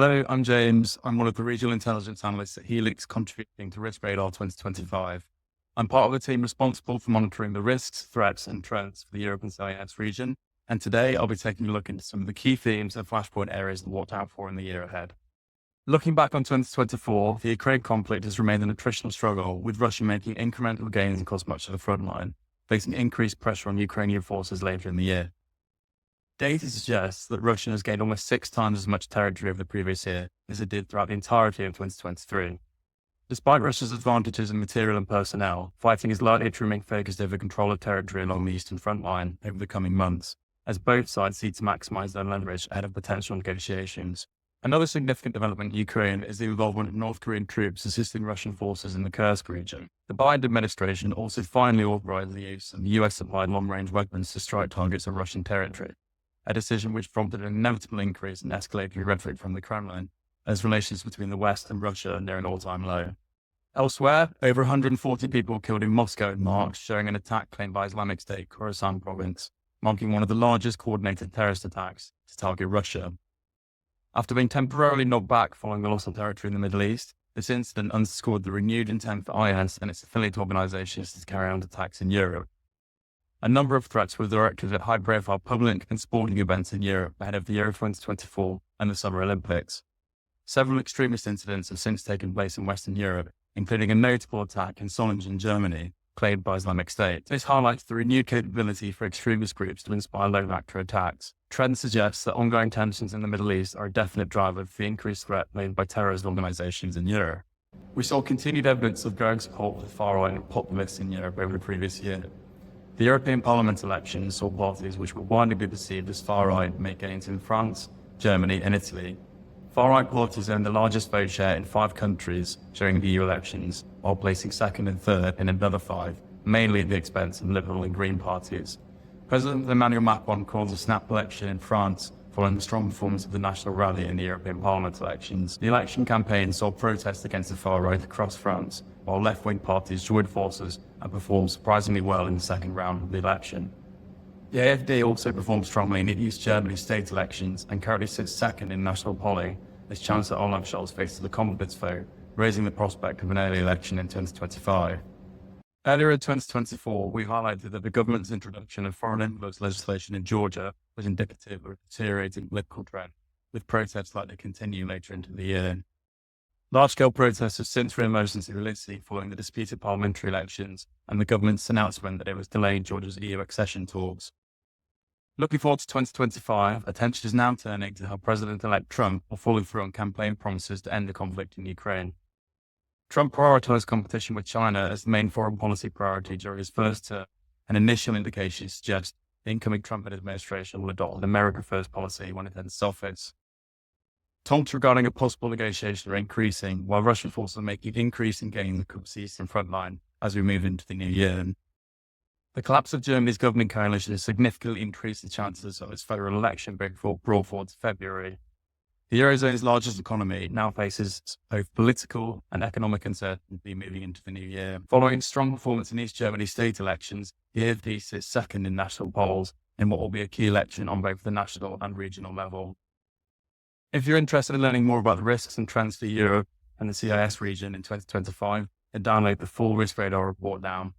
Hello, I'm James. I'm one of the regional intelligence analysts at Healix, contributing to Risk Radar 2025. I'm part of the team responsible for monitoring the risks, threats, and trends for the Europe and CIS region. And today I'll be taking a look into some of the key themes and flashpoint areas to watch out for in the year ahead. Looking back on 2024, the Ukraine conflict has remained an attritional struggle, with Russia making incremental gains across much of the front line, facing increased pressure on Ukrainian forces later in the year. Data suggests that Russia has gained almost 6 times as much territory over the previous year as it did throughout the entirety of 2023. Despite Russia's advantages in material and personnel, fighting is likely to remain focused over control of territory along the eastern front line over the coming months, as both sides seek to maximize their leverage ahead of potential negotiations. Another significant development in Ukraine is the involvement of North Korean troops assisting Russian forces in the Kursk region. The Biden administration also finally authorized the use of US-supplied long-range weapons to strike targets of Russian territory, a decision which prompted an inevitable increase in escalatory rhetoric from the Kremlin, as relations between the West and Russia are near an all-time low. Elsewhere, over 140 people killed in Moscow in March, showing an attack claimed by Islamic State Khorasan province, marking one of the largest coordinated terrorist attacks to target Russia. After being temporarily knocked back following the loss of territory in the Middle East, this incident underscored the renewed intent for IS and its affiliate organizations to carry out attacks in Europe. A number of threats were directed at high-profile public and sporting events in Europe ahead of the Euro 2024 and the Summer Olympics. Several extremist incidents have since taken place in Western Europe, including a notable attack in Solingen, Germany, claimed by Islamic State. This highlights the renewed capability for extremist groups to inspire low-factor attacks. Trend suggests that ongoing tensions in the Middle East are a definite driver for the increased threat made by terrorist organizations in Europe. We saw continued evidence of growing support for the far-right and populists in Europe over the previous year. The European Parliament elections saw parties which were widely perceived as far-right make gains in France, Germany, and Italy. Far-right parties owned the largest vote share in 5 countries during the EU elections, while placing second and third in another 5, mainly at the expense of Liberal and Green parties. President Emmanuel Macron called a snap election in France following the strong performance of the National Rally in the European Parliament elections. The election campaign saw protests against the far-right across France, while left-wing parties joined forces and performed surprisingly well in the second round of the election. The AfD also performed strongly in the East Germany state elections and currently sits second in national polling as Chancellor Olaf Scholz faces the confidence vote, raising the prospect of an early election in 2025. Earlier in 2024, we highlighted that the government's introduction of foreign influence legislation in Georgia was indicative of a deteriorating political trend, with protests likely to continue later into the year. Large-scale protests have since re-emerged into reality following the disputed parliamentary elections and the government's announcement that it was delaying Georgia's EU accession talks. Looking forward to 2025, attention is now turning to how President-elect Trump will follow through on campaign promises to end the conflict in Ukraine. Trump prioritized competition with China as the main foreign policy priority during his first term, and initial indications suggest the incoming Trump administration will adopt an America First policy when it enters office. Talks regarding a possible negotiation are increasing, while Russian forces are making increasing gains across the eastern front line as we move into the new year. The collapse of Germany's governing coalition has significantly increased the chances of its federal election being brought forward to February. The Eurozone's largest economy now faces both political and economic uncertainty moving into the new year. Following strong performance in East Germany state elections, the AfD sits second in national polls in what will be a key election on both the national and regional level. If you're interested in learning more about the risks and trends for Europe and the CIS region in 2025, then download the full Risk Radar report now